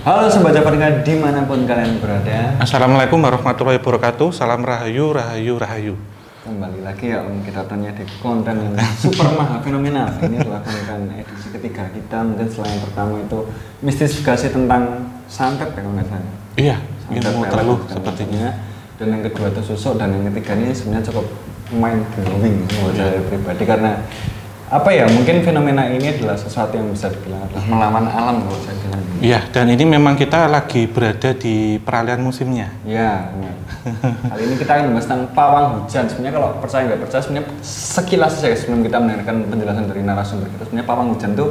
Halo Sobat Jabarka dimanapun kalian berada. Assalamualaikum warahmatullahi wabarakatuh. Salam rahayu, rahayu, rahayu. Kembali lagi ya Om, kita tanya di konten yang super mahal fenomenal. Ini adalah konten edisi ketiga kita. Mungkin selain pertama itu mistifikasi tentang santet ya kalau nggak salah. Iya, ilmu terlalu sepertinya. Dan yang kedua itu susuk, dan yang ketiga ini sebenarnya cukup mind blowing buat saya pribadi karena apa ya, mungkin fenomena ini adalah sesuatu yang bisa dibilang adalah melawan alam kalau saya bilang. Iya, dan ini memang kita lagi berada di peralihan musimnya. Ya, benar. Kali ini kita akan membahas tentang pawang hujan. Sebenarnya kalau percaya nggak percaya, sebenarnya sekilas saja sebelum kita mendengarkan penjelasan dari narasumber kita, sebenarnya pawang hujan itu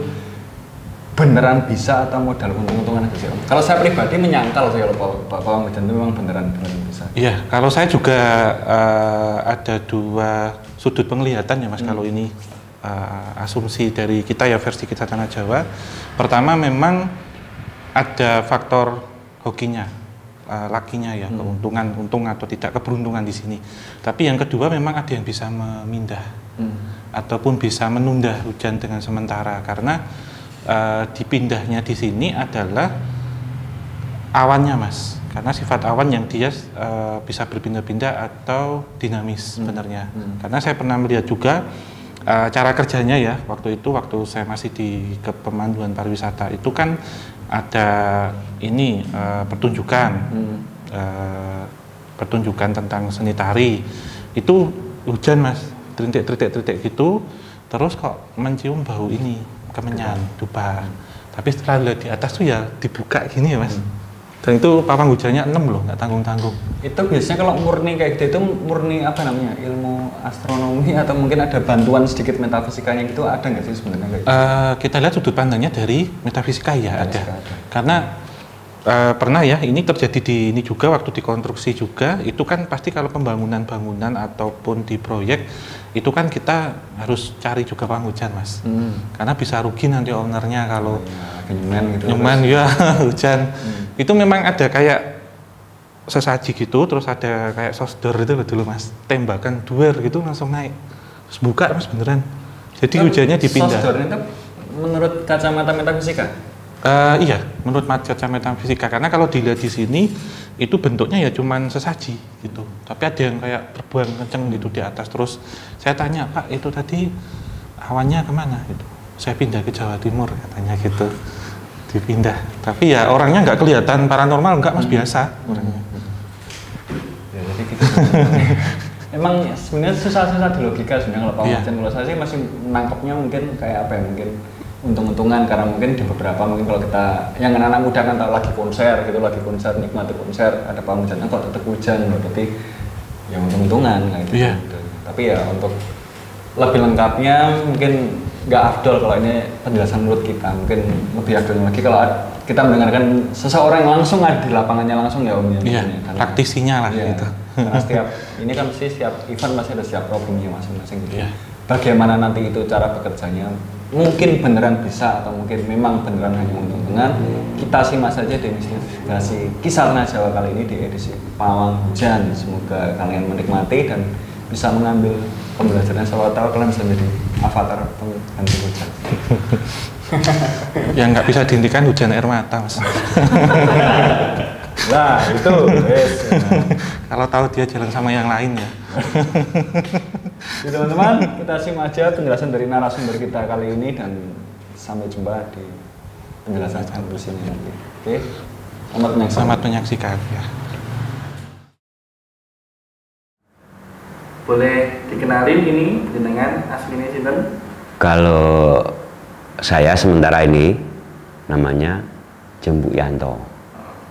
beneran bisa atau modal untung-untungan aja sih Om? Kalau saya pribadi menyangkal sih kalau pawang hujan itu memang beneran bisa. Iya, kalau saya juga ada dua sudut penglihatan ya Mas, kalau ini asumsi dari kita ya, versi kita Tanah Jawa. Pertama memang ada faktor hokinya, lakinya ya, keuntungan, untung atau tidak, keberuntungan di sini. Tapi yang kedua memang ada yang bisa memindah ataupun bisa menunda hujan dengan sementara, karena dipindahnya di sini adalah awannya Mas, karena sifat awan yang dia bisa berpindah-pindah atau dinamis sebenarnya. Karena saya pernah melihat juga cara kerjanya ya, waktu saya masih di Kepemanduan Pariwisata itu kan ada ini pertunjukan tentang seni tari. Itu hujan Mas, trintik gitu, terus kok mencium bau ini kemenyan, dupa. Tapi setelah lihat di atas tuh ya dibuka gini ya Mas. Dan itu pawang hujannya 6 loh, nggak tanggung-tanggung. Itu biasanya kalau murni kayak gitu itu murni apa namanya, ilmu astronomi atau mungkin ada bantuan sedikit metafisikanya gitu, ada nggak sih sebenarnya kayak gitu? Kita lihat sudut pandangnya dari metafisika ya, ada. Karena pernah ya, ini terjadi di ini juga waktu dikonstruksi juga, itu kan pasti kalau pembangunan ataupun di proyek itu kan kita harus cari juga pawang hujan Mas. Karena bisa rugi nanti ownernya kalau nyuman ya hujan. Itu memang ada kayak sesaji gitu, terus ada kayak sosdor itu dulu Mas, tembakan duer gitu langsung naik, terus buka Mas beneran. Jadi hujannya dipindah. Sosdor itu menurut kacamata metafisika? Iya, menurut kacamata fisika, karena kalau dilihat di sini itu bentuknya ya cuman sesaji gitu, tapi ada yang kayak terbang kenceng gitu di atas. Terus saya tanya, Pak itu tadi awannya kemana gitu? Saya pindah ke Jawa Timur katanya gitu, dipindah. Tapi ya orangnya nggak kelihatan paranormal, nggak Mas, biasa orangnya. Ya, jadi gitu. Emang sebenarnya susah-susah di logika sebenarnya kalau pawang hujan. Kalau saya sih masih menangkapnya mungkin kayak apa ya, mungkin untung-untungan, karena mungkin di beberapa, mungkin kalau kita yang anak-anak muda kan tahu lagi konser nikmati konser, ada pawang hujan, kok tetap hujan, berarti ya untung-untungan kayak gitu. Tapi ya untuk lebih lengkapnya mungkin nggak afdol kalau ini penjelasan menurut kita, mungkin lebih afdol lagi kalau kita mendengarkan seseorang langsung ada di lapangannya langsung ya Om. Praktisinya lah gitu. Karena setiap ini kan setiap event masih ada setiap problemnya masing-masing gitu. Bagaimana nanti itu cara bekerjanya, mungkin beneran bisa atau mungkin memang beneran hanya untung-untungan, kita simak saja di investigasi Kisah Tanah Jawa kali ini di edisi pawang hujan. Semoga kalian menikmati dan bisa mengambil pembelajaran, siapa tahu kalian bisa menjadi avatar pengganti hujan. Yang nggak bisa dihentikan hujan air mata Mas. Nah itu kalau tahu dia jalan sama yang lain ya. Teman-teman, kita simak aja penjelasan dari narasumber kita kali ini dan sampai jumpa di penjelasan berikutnya nanti. Oke, selamat menyaksikan ya. Boleh dikenalin ini dengan aslinya sinten? Kalau saya sementara ini namanya Jembu Yanto.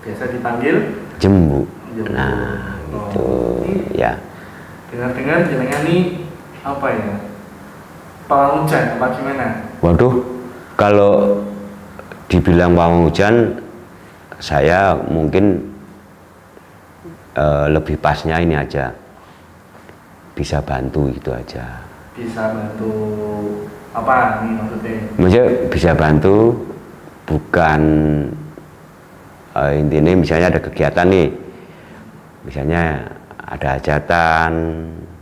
Biasa dipanggil Jembu. Nah, itu ya. Dengar-dengar jenengan ini apa ya? Pawang hujan apa gimana? Waduh, kalau dibilang pawang hujan, saya mungkin lebih pasnya ini aja, bisa bantu itu aja. Bisa bantu apa nih maksudnya? Maksudnya bisa bantu, bukan intinya misalnya ada kegiatan nih, misalnya ada hajatan,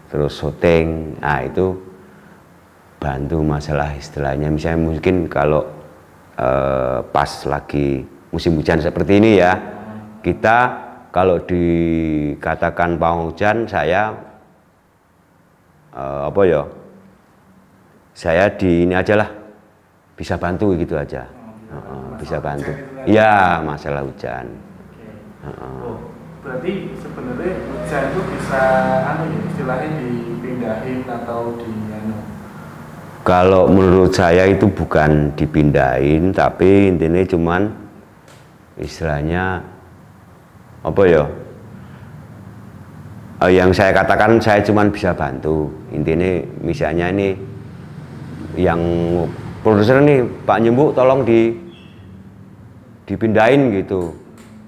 terus syuting, nah itu bantu masalah istilahnya, misalnya mungkin kalau pas lagi musim hujan seperti ini ya. Kita kalau dikatakan pawang hujan, saya apa ya? Saya di ini aja lah, bisa bantu gitu aja. Bisa bantu. Iya, masalah hujan. Berarti sebenarnya hujan itu bisa istilahnya dipindahin atau Kalau menurut saya itu bukan dipindahin, tapi intinya cuman istilahnya apa ya? Yang saya katakan saya cuman bisa bantu. Intinya misalnya ini yang produser nih Pak Nyembu tolong dipindahin gitu.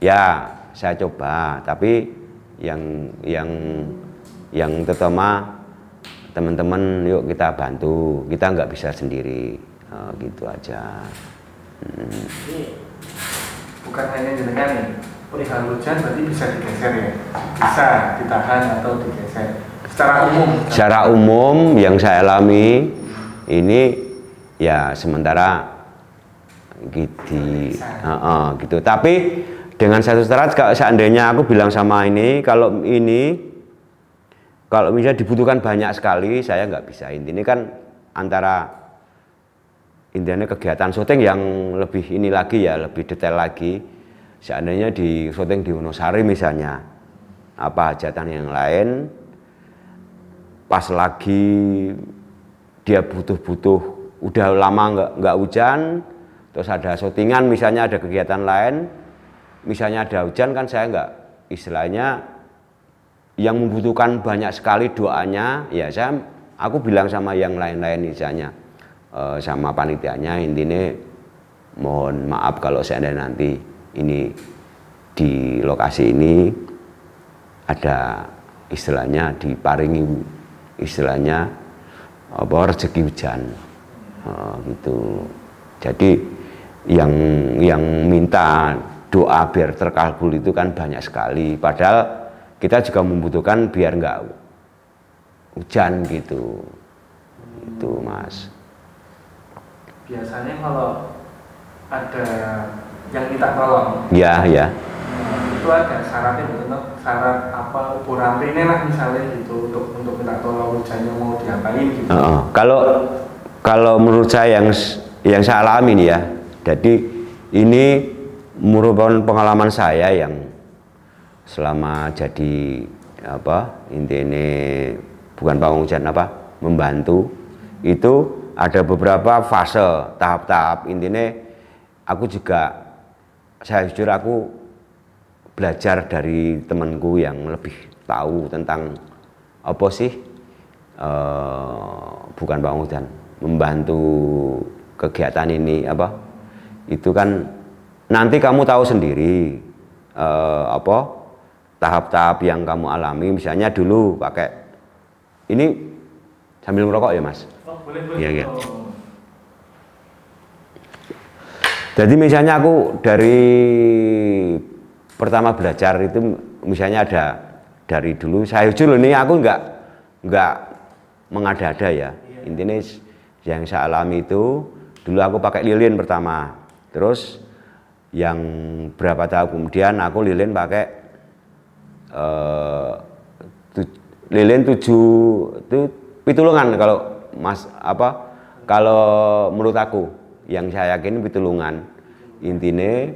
Ya, saya coba, tapi yang terutama teman-teman yuk kita bantu, kita nggak bisa sendiri, gitu aja. Ini bukan hanya jenengan nih, perihal hujan berarti bisa digeser ya, bisa ditahan atau digeser. Secara umum yang saya alami ini ya sementara gitu, gitu. Tapi dengan satu syarat, seandainya aku bilang sama ini, kalau misalnya dibutuhkan banyak sekali, saya nggak bisa. Intinya kan intinya kegiatan syuting yang lebih ini lagi ya, lebih detail lagi. Seandainya di syuting di Wonosari misalnya, apa hajatan yang lain, pas lagi dia butuh, udah lama nggak hujan, terus ada syutingan misalnya, ada kegiatan lain, misalnya ada hujan kan saya nggak, istilahnya yang membutuhkan banyak sekali doanya, ya aku bilang sama yang lain-lain misalnya, sama panitianya, intinya mohon maaf kalau seandainya nanti ini di lokasi ini ada istilahnya diparingi istilahnya apa rezeki hujan, gitu. Jadi yang minta doa biar terkabul itu kan banyak sekali, padahal kita juga membutuhkan biar nggak hujan gitu. Itu Mas. Biasanya kalau ada yang minta tolong, ya itu ada syaratnya, betul, syarat apa ubur ini lah misalnya gitu, untuk minta tolong hujannya mau diapain gitu. Kalau menurut saya yang saya alami nih ya, jadi ini merupakan pengalaman saya yang selama jadi apa intinya bukan pawang hujan membantu, itu ada beberapa fase tahap-tahap. Intinya saya jujur aku belajar dari temanku yang lebih tahu tentang apa sih bukan pawang hujan, membantu kegiatan ini itu kan nanti kamu tahu sendiri tahap-tahap yang kamu alami. Misalnya dulu pakai ini sambil merokok ya Mas. Boleh. Iya. Jadi misalnya aku dari pertama belajar itu misalnya ada dari dulu, saya jujur ini aku nggak mengada-ada ya. Intinya yang saya alami itu dulu aku pakai lilin pertama, terus yang berapa tahun kemudian aku lilin pakai lilin 7 itu pitulungan kalau Mas kalau menurut aku yang saya yakin pitulungan. Intinya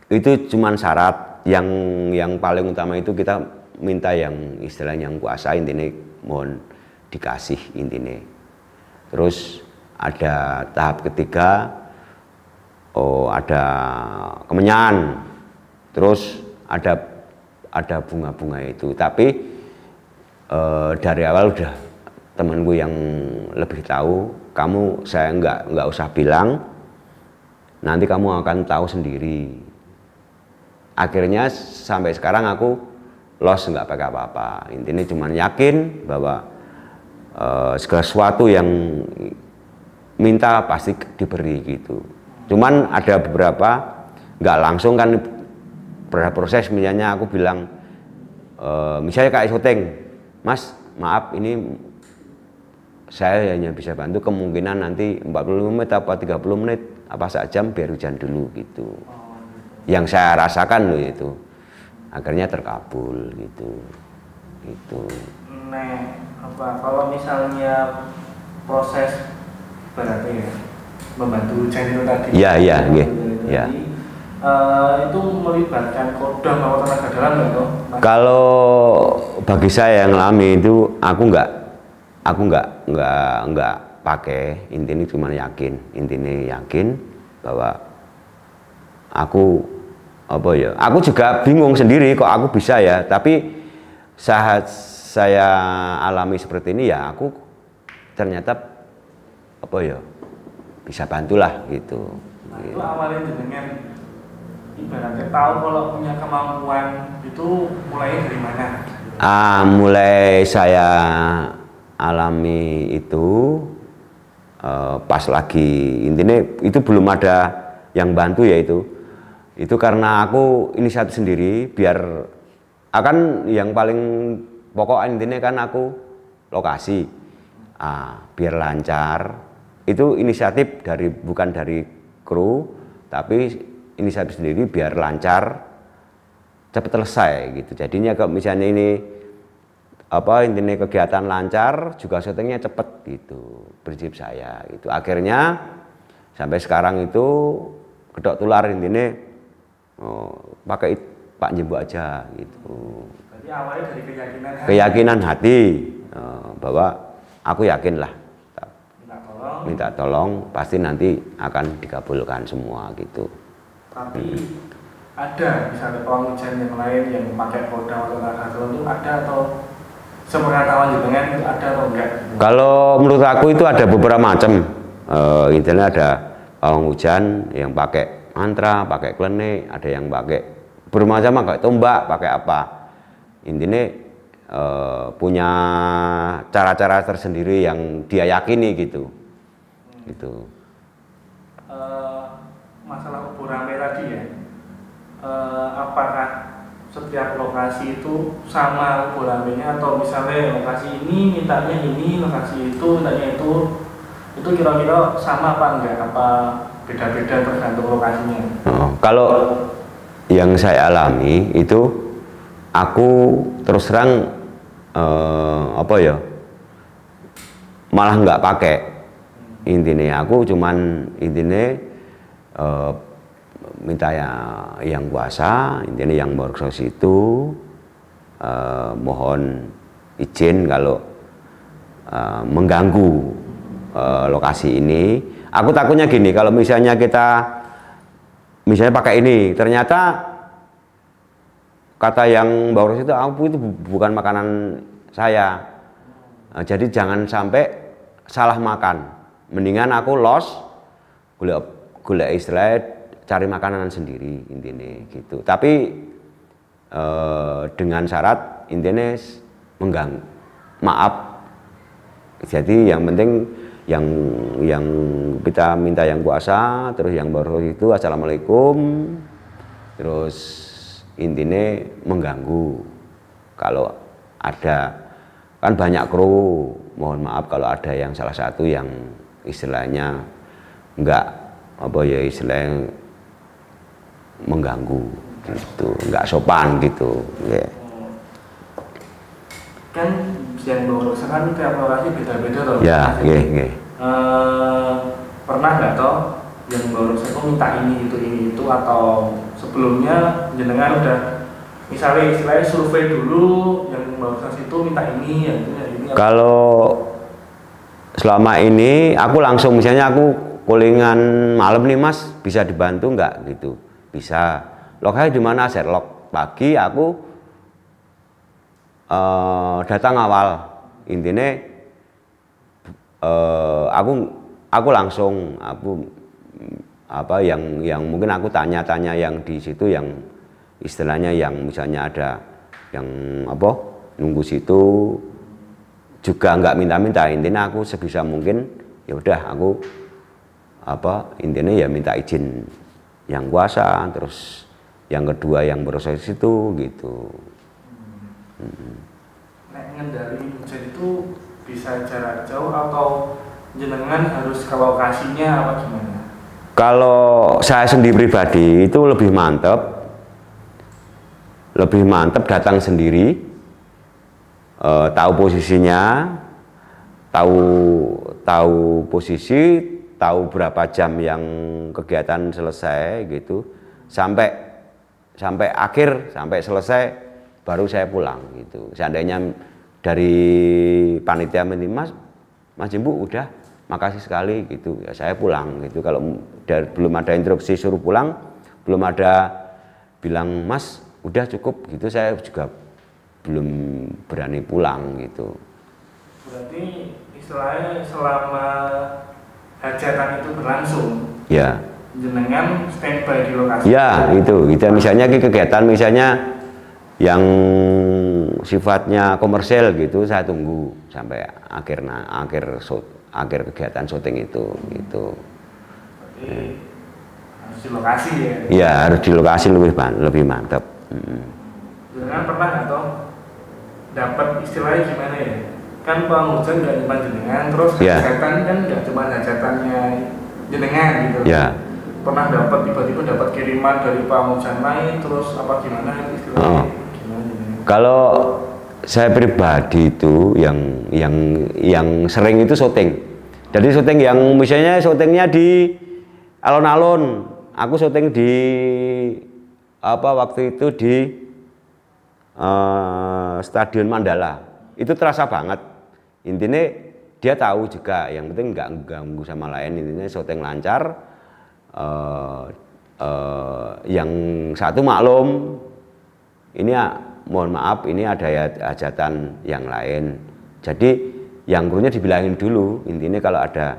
itu cuman syarat yang paling utama itu kita minta yang istilahnya yang kuasa, intinya mohon dikasih intinya. Terus ada tahap ketiga, ada kemenyan, terus ada bunga-bunga itu. Tapi dari awal udah temanku yang lebih tahu, saya nggak usah bilang, nanti kamu akan tahu sendiri. Akhirnya sampai sekarang aku los nggak pakai apa-apa. Intinya cuma yakin bahwa segala sesuatu yang minta pasti diberi gitu. Cuman ada beberapa nggak langsung kan, proses misalnya aku bilang misalnya kayak syuting, Mas maaf ini saya hanya bisa bantu kemungkinan nanti 45 menit apa 30 menit apa sejam biar hujan dulu gitu. yang saya rasakan loh itu akhirnya terkabul gitu. Nah, kalau misalnya proses berarti ya membantu hujan itu tadi. Iya. Itu melibatkan kodam atau tenaga dalam nggak toh? Kalau bagi saya yang alami itu aku nggak pakai, intinya cuma yakin bahwa aku juga bingung sendiri kok aku bisa ya, tapi saat saya alami seperti ini ya aku ternyata bisa bantulah gitu. Nah, itu awalnya dengan ibaratnya tahu kalau punya kemampuan itu mulai dari mana? Mulai saya alami itu pas lagi intinya itu belum ada yang bantu ya itu karena aku inisiatif sendiri biar akan yang paling pokok intinya kan aku lokasi biar lancar itu inisiatif bukan dari kru tapi inisiatif sendiri biar lancar cepat selesai gitu. Jadinya kalau misalnya ini intinya kegiatan lancar juga syutingnya cepet gitu prinsip saya itu. Akhirnya sampai sekarang itu kedok tular intinya pakai Pak Jimbo aja gitu. Berarti awalnya dari keyakinan hati bahwa aku yakin lah minta tolong pasti nanti akan dikabulkan semua gitu. Tapi ada misalnya penghujan yang lain yang pakai kodam atau tenaga dalam itu ada atau sepengetahuan jenengan itu ada atau enggak? Kalau menurut aku itu ada beberapa macam. Intinya ada pawang hujan yang pakai mantra, pakai klenik, ada yang pakai bermacam, pakai tombak, pakai apa. Intinya punya cara-cara tersendiri yang dia yakini gitu. Masalah ubur rame tadi ya, apakah setiap lokasi itu sama ubur ramenya atau misalnya lokasi ini mintanya ini, lokasi itu mintanya itu kira-kira sama apa enggak, apa beda-beda tergantung lokasinya? Kalau yang saya alami itu aku terus terang malah nggak pakai. Intinya aku cuman minta yang kuasa, intinya yang workshop itu mohon izin kalau mengganggu lokasi ini. Aku takutnya gini, kalau misalnya kita pakai ini, ternyata kata yang workshop itu aku itu bukan makanan saya. Jadi jangan sampai salah makan. Mendingan aku golek istilah cari makanan sendiri intinya gitu. Tapi dengan syarat intinya maaf. Jadi yang penting yang kita minta yang kuasa, terus yang baru itu assalamualaikum, terus intinya mengganggu. Kalau ada kan banyak kru, mohon maaf kalau ada yang salah satu yang istilahnya enggak istilahnya mengganggu gitu, enggak sopan gitu. Yeah. Kan yang baru kan tiap lokasi beda-beda loh. Ya, pernah nggak toh yang baru itu minta ini itu atau sebelumnya jenengan udah misalnya istilahnya survei dulu yang baru itu minta ini yang ini. Kalau selama ini aku langsung misalnya aku callingan malam nih Mas, bisa dibantu nggak gitu? Bisa. Lokasi di mana? Sherlock. Pagi aku datang awal. Intinya aku langsung yang mungkin aku tanya-tanya yang di situ yang istilahnya yang misalnya ada yang nunggu situ juga nggak minta-minta, intinya aku sebisa mungkin ya udah aku intinya ya minta izin yang kuasa, terus yang kedua yang proses itu gitu. Ngendali hujan itu bisa jarak jauh atau jenengan harus ke lokasinya apa gimana? Kalau saya sendiri pribadi itu lebih mantep datang sendiri, tahu posisinya, tahu posisi, tahu berapa jam yang kegiatan selesai gitu, sampai akhir, sampai selesai baru saya pulang gitu. Seandainya dari panitia ini, Mas Jimbu udah, makasih sekali gitu, ya saya pulang gitu. Kalau belum ada instruksi suruh pulang, belum ada bilang Mas udah cukup gitu, saya juga belum berani pulang gitu. Berarti istilahnya selama hajatan itu berlangsung, ya, jenengan standby di lokasi. Ya itu kita misalnya kegiatan misalnya yang sifatnya komersial gitu, saya tunggu sampai akhir kegiatan syuting itu gitu. Berarti harus di lokasi ya? Iya, harus di lokasi lebih mantap. Jangan pernah atau dapat istilahnya gimana ya? Kan Pak Hujan nggak cuma jenengan, terus hajatan kan nggak cuma hajatannya jenengan gitu. Ya. Pernah tiba-tiba dapat kiriman dari Pak Hujan lain, terus apa gimana istilahnya? Kalau saya pribadi itu yang sering itu syuting. Jadi syuting yang misalnya syutingnya di alun-alun, aku syuting di waktu itu di Stadion Mandala. Itu terasa banget. Intinya dia tahu juga, yang penting nggak ganggu sama lain. Intinya syuting lancar. Yang satu maklum, ini mohon maaf, ini ada hajatan yang lain. Jadi yang krunya dibilangin dulu. Intinya kalau ada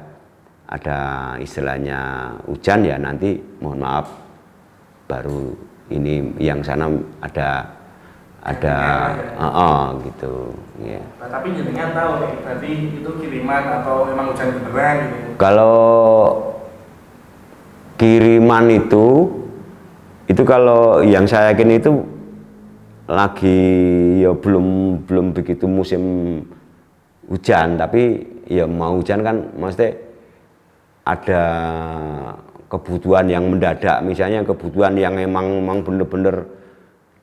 istilahnya hujan ya nanti mohon maaf, baru ini yang sana ada gitu ya. Nah, tapi jenengan tahu nih, berarti itu kiriman atau memang hujan beneran gitu? Kalau kiriman itu kalau yang saya yakin itu lagi ya belum begitu musim hujan, tapi ya mau hujan kan maksudnya ada kebutuhan yang mendadak, misalnya kebutuhan yang memang bener-bener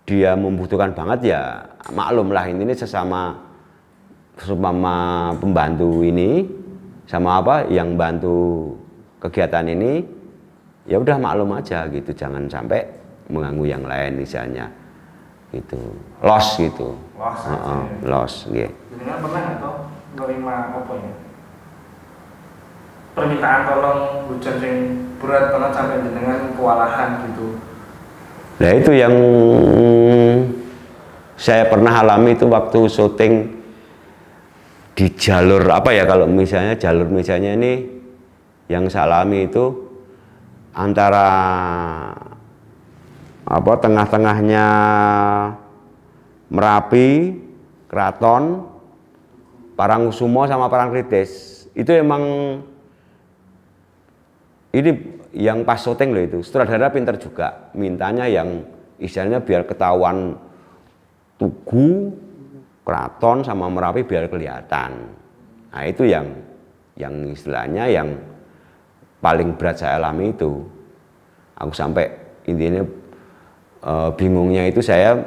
dia membutuhkan banget, ya maklum lah, ini sesama pembantu ini sama yang bantu kegiatan ini, ya udah maklum aja gitu, jangan sampai mengganggu yang lain misalnya gitu, loss gitu, loss gitu. Jenengan pernah nggak toh menerima apa ya, permintaan tolong hujan yang berat banget sampai jenengan kewalahan gitu? Nah itu yang saya pernah alami itu waktu syuting di jalur kalau misalnya jalur misalnya ini yang saya alami itu antara tengah-tengahnya Merapi, Keraton, Parangkusumo sama Parangtritis. Itu emang ini yang pas syuting loh itu, sutradara pinter juga, mintanya yang istilahnya biar ketahuan Tugu, Keraton sama Merapi biar kelihatan. Nah itu yang istilahnya yang paling berat saya alami itu. Aku sampai intinya bingungnya itu saya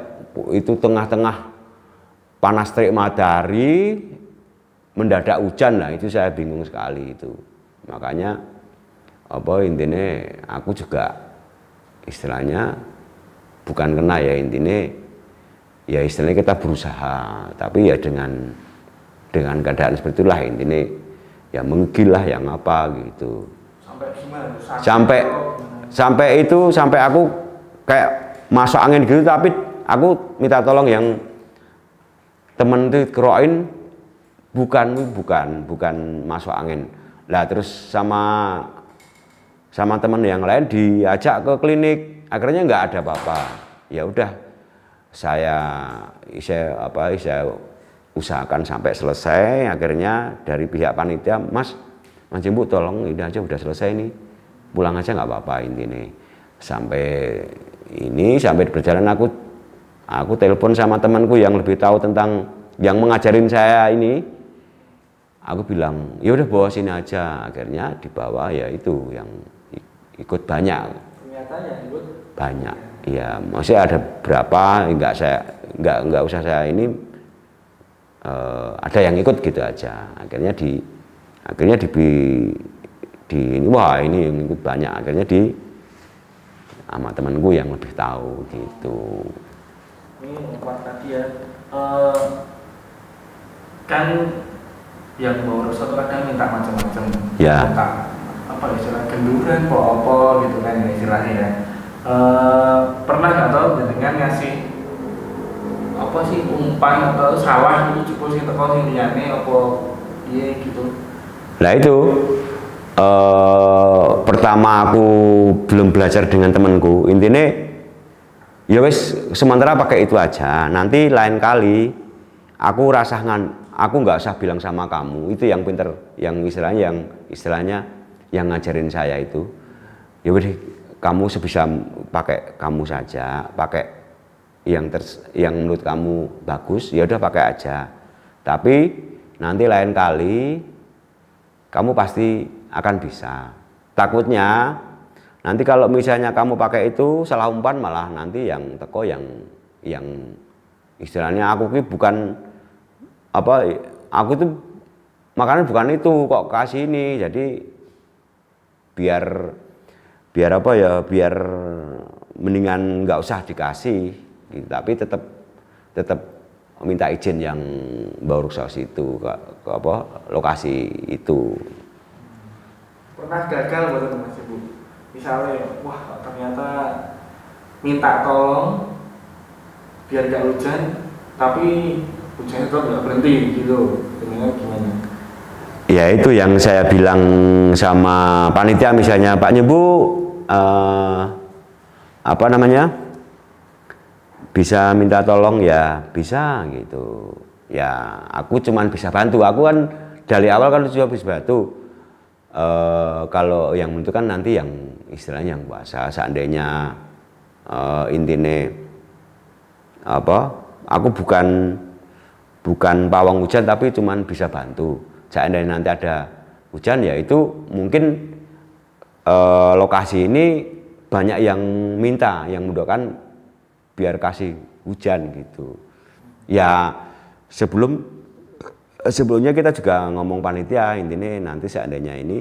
itu tengah-tengah panas terik matahari mendadak hujan, nah itu saya bingung sekali itu. Makanya intinya aku juga istilahnya bukan kena ya, intinya ya istilahnya kita berusaha, tapi ya dengan keadaan seperti itulah, intinya ya menggil lah yang gitu. Sampai aku kayak masuk angin gitu, tapi aku minta tolong yang temen itu keroin, bukan masuk angin lah, terus sama teman yang lain diajak ke klinik, akhirnya nggak ada apa-apa. Ya udah saya usahakan sampai selesai. Akhirnya dari pihak panitia, Mas Jimbu tolong ini aja udah selesai nih, pulang aja nggak apa-apa. Intinya sampai berjalan aku telepon sama temanku yang lebih tahu tentang yang mengajarin saya ini. Aku bilang ya udah bawa sini aja. Akhirnya dibawa, ya itu yang ikut banyak. Ternyata yang ikut Banyak. Ya, maksudnya ada berapa nggak usah saya ini ada yang ikut gitu aja. Akhirnya di ini wah ini yang ikut banyak. Akhirnya sama temanku yang lebih tahu gitu. Ini Pak tadi ya, kan yang bawa rusak itu kadang minta macam-macam. Ya. Minta apa istilah genduran, apa gitu kan istilahnya ya. Pernah nggak tahu dengan ngasih apa sih umpan atau sawah itu cukup sih teko sing liyane apa iya gitu. Nah itu pertama aku belum belajar dengan temanku, intinya ya wes sementara pakai itu aja, nanti lain kali aku aku nggak usah bilang sama kamu, itu yang pinter, yang istilahnya yang ngajarin saya itu, ya udah kamu sebisa pakai kamu saja, pakai yang menurut kamu bagus, ya udah pakai aja. Tapi nanti lain kali kamu pasti akan bisa. Takutnya nanti kalau misalnya kamu pakai itu salah umpan, malah nanti yang teko yang istilahnya aku ini bukan apa, aku itu makanya bukan itu kok kasih ini, jadi biar apa ya, biar mendingan nggak usah dikasih gitu, tapi tetap minta izin yang baru saus itu ke apa lokasi itu. Pernah gagal buat Mas Ibu? Misalnya, wah ternyata minta tolong biar nggak hujan, tapi hujannya tetap nggak berhenti gitu, gimana? Ya itu yang saya bilang sama panitia, misalnya Pak Nyebu apa namanya, bisa minta tolong ya bisa gitu. Ya aku cuman bisa bantu, aku kan dari awal kan sudah bisa bantu. Kalau yang menentukan nanti yang istilahnya yang kuasa, seandainya intinya apa, aku bukan pawang hujan tapi cuman bisa bantu. Seandainya nanti ada hujan ya itu mungkin lokasi ini banyak yang minta, yang mendoakan biar kasih hujan gitu. Ya sebelumnya kita juga ngomong panitia, intinya nanti seandainya ini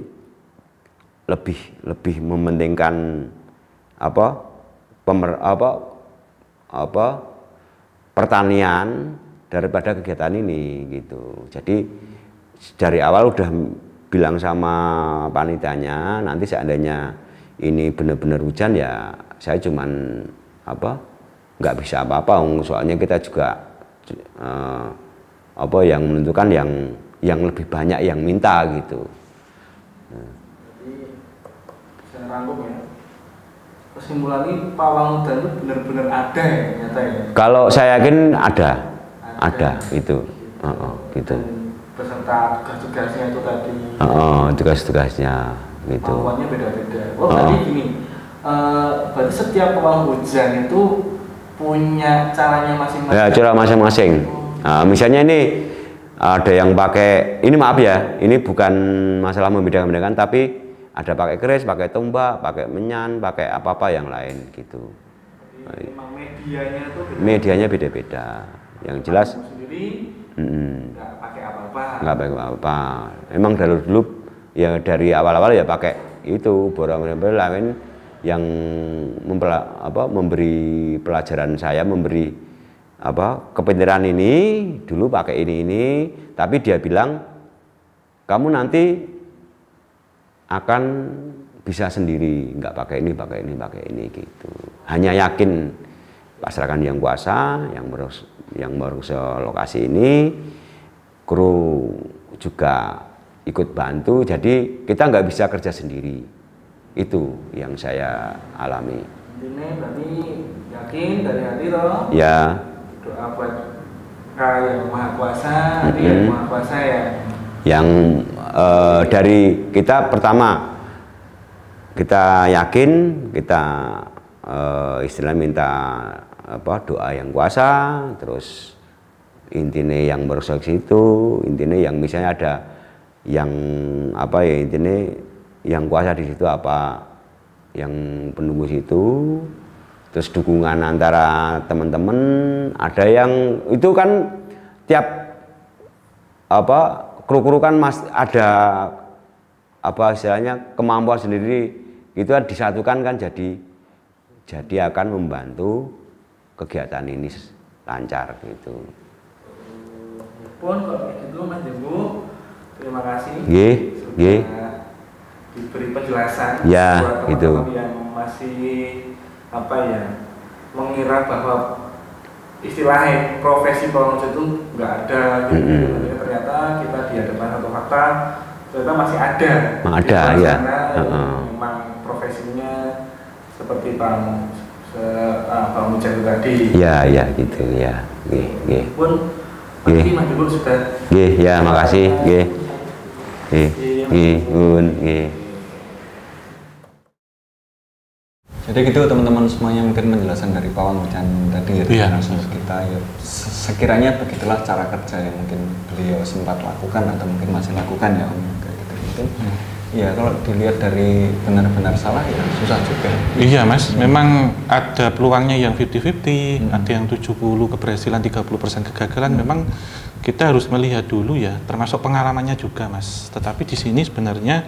lebih mementingkan pertanian daripada kegiatan ini gitu. Jadi dari awal udah bilang sama panitianya, nanti seandainya ini benar-benar hujan ya saya cuman nggak bisa apa-apa, soalnya kita juga yang menentukan yang lebih banyak yang minta gitu. Jadi bisa rangkum ya, kesimpulannya pawang hujan itu benar-benar ada ya ternyata ya. Kalau saya yakin ada itu gitu. Beserta tugas-tugasnya itu tadi. Tugas-tugasnya gitu. Pawangnya beda-beda. Berarti gini, berarti setiap pawang hujan itu punya caranya masing-masing. Ya, cara masing-masing. Misalnya ini ada yang pakai, ini maaf ya, ini bukan masalah membedakan, tapi ada pakai keris, pakai tombak, pakai menyan, pakai apa-apa yang lain gitu. Jadi memang medianya itu beda. Medianya beda-beda. Yang jelas sendiri nggak pakai apa-apa. Nggak pakai apa-apa. Emang dari dulu ya, dari awal-awal ya pakai itu borang-borang lain yang memberi pelajaran saya, memberi kepintaran ini dulu pakai ini, tapi dia bilang kamu nanti akan bisa sendiri, nggak pakai ini gitu. Hanya yakin pasrahkan yang kuasa, yang baru lokasi ini, kru juga ikut bantu, jadi kita nggak bisa kerja sendiri. Itu yang saya alami. Ini berarti yakin dari hati toh? Ya. Doa buat yang Maha Kuasa, yang Maha Kuasa ya. Yang dari kita pertama kita yakin, kita istilahnya minta doa yang kuasa, terus intinya yang bersaksi itu, intinya yang misalnya ada yang intinya yang kuasa di situ yang penunggu situ. Terus dukungan antara teman-teman, ada yang itu kan tiap kru-kru kan ada istilahnya kemampuan sendiri, itu kan disatukan kan jadi akan membantu kegiatan ini lancar gitu. Pun kalau gitu Mas Jembu, terima kasih. Nggih. Diberi penjelasan ya, buat teman-teman gitu. yang masih mengira bahwa istilahnya profesi pawang hujan itu nggak ada gitu. Ternyata kita di hadapan satu fakta ternyata masih ada. Ya. Memang profesinya seperti pawang hujan tadi. Ya gitu ya. Nggih. Pun Mas Jembu sudah. Ya, makasih. Nggih. Jadi gitu teman-teman semuanya, mungkin penjelasan dari Pawang Hujan tadi ya, kita ya sekiranya begitulah cara kerja yang mungkin beliau sempat lakukan atau mungkin masih lakukan ya Om, kayak gitu mungkin. Ya kalau dilihat dari benar-benar salah ya susah juga. Iya Mas, memang ada peluangnya yang 50-50, ada yang 70 keberhasilan, 30% kegagalan. Memang kita harus melihat dulu ya, termasuk pengalamannya juga Mas. Tetapi di sini sebenarnya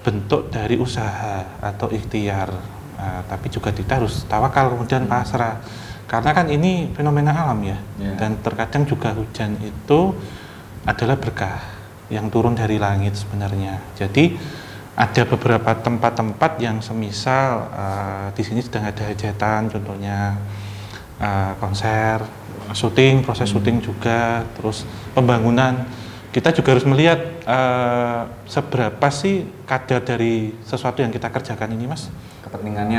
bentuk dari usaha atau ikhtiar, tapi juga kita harus tawakal kemudian pasrah, karena kan ini fenomena alam ya, dan terkadang juga hujan itu adalah berkah yang turun dari langit sebenarnya. Jadi ada beberapa tempat-tempat yang semisal di sini sedang ada hajatan, contohnya konser, syuting, proses syuting juga, terus pembangunan. Kita juga harus melihat seberapa sih kadar dari sesuatu yang kita kerjakan ini Mas.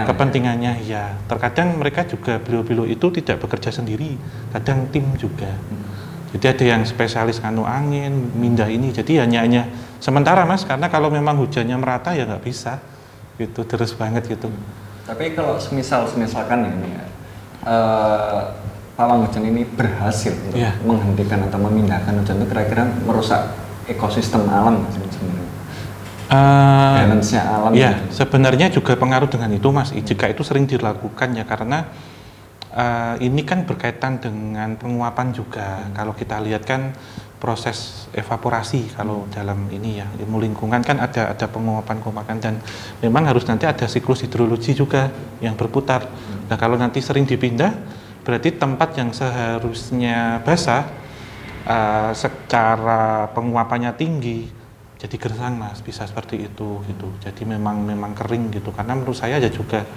Kepentingannya ya. Terkadang mereka juga beliau-beliau itu tidak bekerja sendiri, kadang tim juga. Jadi ada yang spesialis nganu angin, mindah ini. Jadi hanya sementara Mas, karena kalau memang hujannya merata ya nggak bisa. Gitu terus banget gitu. Tapi kalau misalkan ini ya, Pawang Hujan ini berhasil untuk menghentikan atau memindahkan hujan itu, kira-kira merusak ekosistem alam sebenarnya. Balance-nya alam. Ya, sebenarnya juga pengaruh dengan itu Mas. Jika itu sering dilakukan ya, karena ini kan berkaitan dengan penguapan juga. Kalau kita lihat kan proses evaporasi kalau dalam ini ya, ilmu lingkungan kan ada penguapan dan memang harus nanti ada siklus hidrologi juga yang berputar. Nah kalau nanti sering dipindah, berarti tempat yang seharusnya basah secara penguapannya tinggi jadi gersang Mas, bisa seperti itu gitu. Jadi memang kering gitu, karena menurut saya ya juga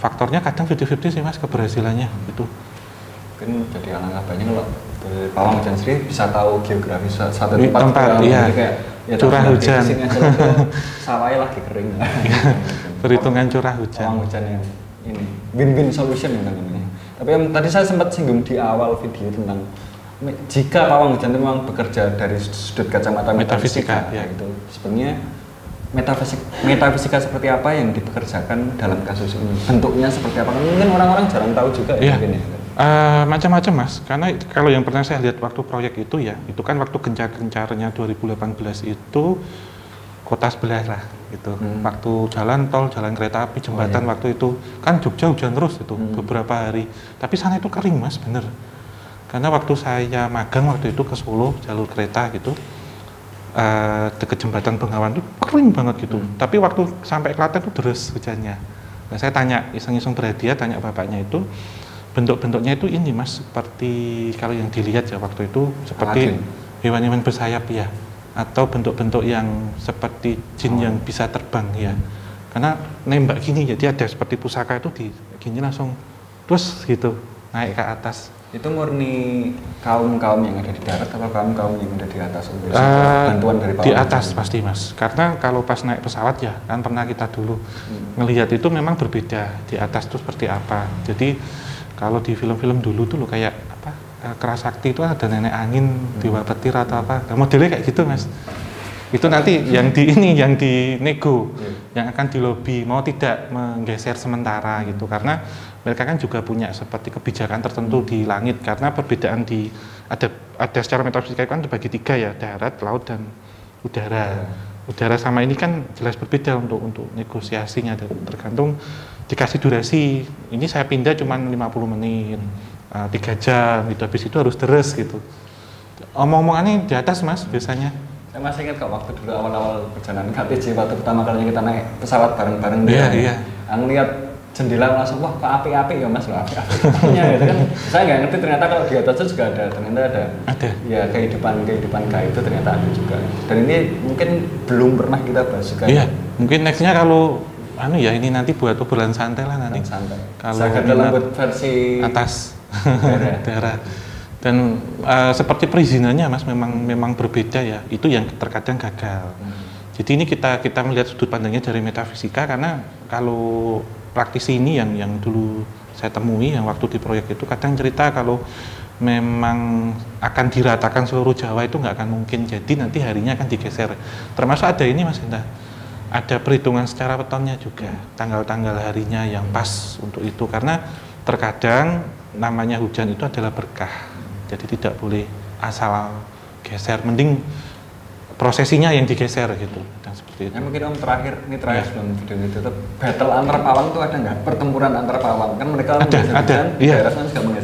faktornya kadang 50-50 sih Mas keberhasilannya gitu. Mungkin jadi alangkah banyak kalau dari Pawang Hujan sendiri bisa tahu geografi satu tempat ya, kayak curah hujan sawahnya lagi kering. Perhitungan curah hujan. Pawang Hujan yang ini win-win solution yang namanya. Tapi yang tadi saya sempat singgung di awal video tentang jika Pawang Hujan itu memang bekerja dari sudut kacamata metafisika ya, itu sebenarnya metafisika seperti apa yang dipekerjakan dalam kasus ini, bentuknya seperti apa, mungkin orang-orang jarang tahu juga ya. Mungkin ya. Macam-macam Mas, karena kalau yang pernah saya lihat waktu proyek itu ya, itu kan waktu gencar-gencarnya 2018 itu kota sebelah lah gitu. Waktu jalan tol, jalan kereta api, jembatan waktu itu kan Jogja hujan terus itu beberapa hari. Tapi sana itu kering Mas, bener. Karena waktu saya magang waktu itu ke Solo jalur kereta gitu, deket jembatan Bengawan itu kering banget gitu. Tapi waktu sampai Klaten itu deres hujannya. Nah saya tanya, iseng-iseng berhadiah, tanya bapaknya itu, bentuk-bentuknya itu ini Mas, seperti kalau yang dilihat ya waktu itu seperti hewan-hewan bersayap ya, atau bentuk-bentuk yang seperti jin yang bisa terbang ya, karena nembak gini jadi ada seperti pusaka itu di gini langsung terus gitu naik ke atas. Itu murni kaum yang ada di darat atau kaum yang ada di atas? Bantuan dari di atas pasti Mas, karena kalau pas naik pesawat ya kan pernah kita dulu ngelihat itu memang berbeda di atas itu seperti apa. Jadi kalau di film-film dulu tuh lo kayak apa, Kerasakti itu ada nenek angin, dewa petir atau apa, nah, modelnya kayak gitu Mas. Itu nanti yang di nego, yang akan dilobi mau tidak menggeser sementara gitu, karena mereka kan juga punya seperti kebijakan tertentu di langit, karena perbedaan ada secara metafisika kan dibagi 3 ya, darat, laut dan udara. udara sama ini kan jelas berbeda untuk negosiasinya, dan tergantung dikasih durasi. Ini saya pindah cuma 50 menit, 3 jam gitu, habis itu harus deres gitu. Omong-omongannya di atas Mas biasanya. Saya masih ingat kok waktu dulu awal-awal perjalanan KTJ, waktu pertama kalinya kita naik pesawat bareng-bareng. Iya. Aku lihat jendela langsung, wah kok api-api ya Mas, loh api-apinya gitu kan. Saya nggak ngerti ternyata kalau di atasnya juga ternyata ada. Ya kehidupan kayak itu ternyata ada juga. Dan ini mungkin belum pernah kita bahas juga. Iya, mungkin nextnya kalau ya ini nanti buat obrolan santai lah nanti. Santai. Kalau buat versi atas daerah. Dan seperti perizinannya Mas memang berbeda ya. Itu yang terkadang gagal. Jadi ini kita melihat sudut pandangnya dari metafisika, karena kalau praktisi ini yang dulu saya temui yang waktu di proyek itu kadang cerita kalau memang akan diratakan seluruh Jawa itu nggak akan mungkin. Jadi nanti harinya akan digeser. Termasuk ada ini Mas Indra. Ada perhitungan secara wetonnya juga, tanggal-tanggal harinya yang pas untuk itu, karena terkadang namanya hujan itu adalah berkah. Jadi tidak boleh asal geser, mending prosesinya yang digeser gitu, dan seperti itu. Mungkin Om terakhir sebelum video ini tutup, battle antar pawang itu ada nggak? Pertempuran antar pawang kan mereka ada. Iya.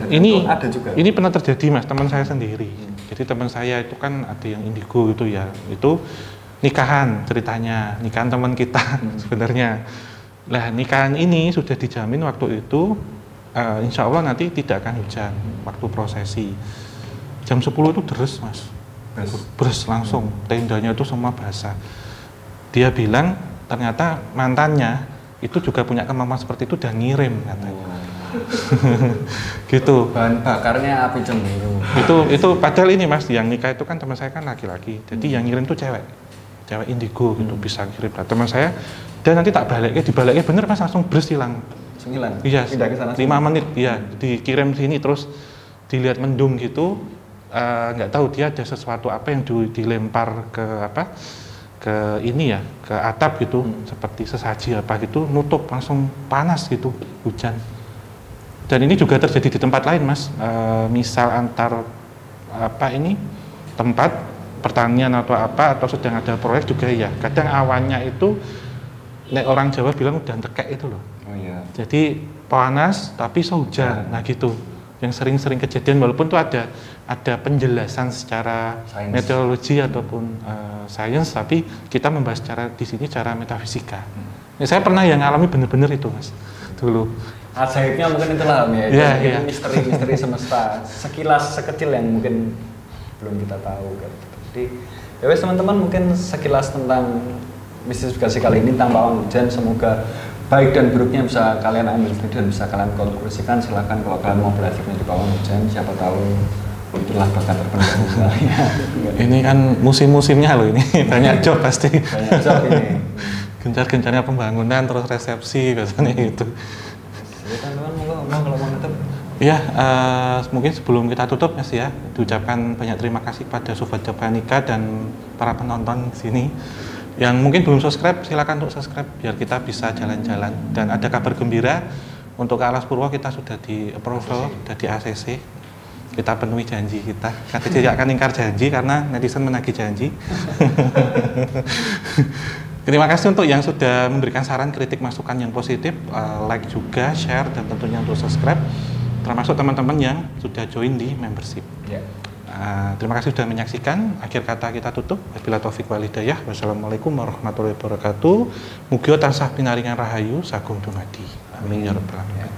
Ini ada juga. Ini pernah terjadi Mas, teman saya sendiri. Jadi teman saya itu kan ada yang indigo gitu ya, itu nikahan ceritanya, nikahan teman kita sebenarnya. Lah nikahan ini sudah dijamin waktu itu. Insya Allah nanti tidak akan hujan waktu prosesi. Jam 10 itu deres Mas, beres langsung, tendanya itu semua basah. Dia bilang ternyata mantannya itu juga punya kemampuan seperti itu dan ngirim katanya. Gitu. Bahan bakarnya api cemburu. Itu padahal ini Mas, yang nikah itu kan teman saya kan laki-laki, jadi yang ngirim tuh cewek indigo gitu, bisa kirim. Nah, teman saya, dan nanti tak baliknya, dibaliknya bener Mas, langsung beres hilang. Iya, 5 menit, iya, dikirim sini terus dilihat mendung gitu, nggak tahu dia ada sesuatu apa yang dilempar ke ini ya, ke atap gitu, seperti sesaji apa gitu, nutup langsung panas gitu, hujan. Dan ini juga terjadi di tempat lain Mas, misal antar tempat pertanian atau sedang ada proyek juga ya, kadang awannya itu orang Jawa bilang udah tekek itu loh. Oh iya. Jadi panas tapi hujan, nah gitu. Yang sering-sering kejadian, walaupun itu ada penjelasan secara meteorologi ataupun sains, tapi kita membahas di sini cara metafisika. Ya, saya pernah yang alami bener-bener itu Mas, dulu. Ajaibnya mungkin itulah Om ya. Iya. Misteri semesta. Sekilas sekecil yang mungkin belum kita tahu kan. Jadi ya wes teman-teman, mungkin sekilas tentang mistifikasi kali ini tentang pawang hujan. Semoga baik dan buruknya bisa kalian ambil dan bisa kalian konklusikan. Silahkan kalau kalian mau belajar menjadi pawang hujan, siapa tahu itulah bakat terpendam misalnya. Ini kan musim-musimnya loh ini, banyak job pasti. Banyak job ini. Gencar-gencarnya pembangunan, terus resepsi biasanya gitu. Jadi teman-teman kalau mau nutup. Ya, mungkin sebelum kita tutup Mas ya, diucapkan banyak terima kasih pada Sobat Japanika dan para penonton di sini. Yang mungkin belum subscribe, silakan untuk subscribe biar kita bisa jalan-jalan. Dan ada kabar gembira, untuk ke Alas Purwo kita sudah di approval, sudah di ACC. Kita penuhi janji kita. KTJ tidak akan ingkar janji karena netizen menagih janji. Terima kasih untuk yang sudah memberikan saran, kritik, masukan yang positif, like juga, share, dan tentunya untuk subscribe. Termasuk teman-teman yang sudah join di membership. Yeah. Terima kasih sudah menyaksikan. Akhir kata kita tutup. Wabillahi taufiq wal hidayah. Wassalamualaikum warahmatullahi wabarakatuh. Mugia tansah pinaringan rahayu sagung dumadi. Amin ya rabbal alamin.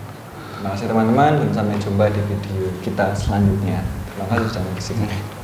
Terima kasih teman-teman, dan sampai jumpa di video kita selanjutnya. Terima kasih sudah menyaksikan.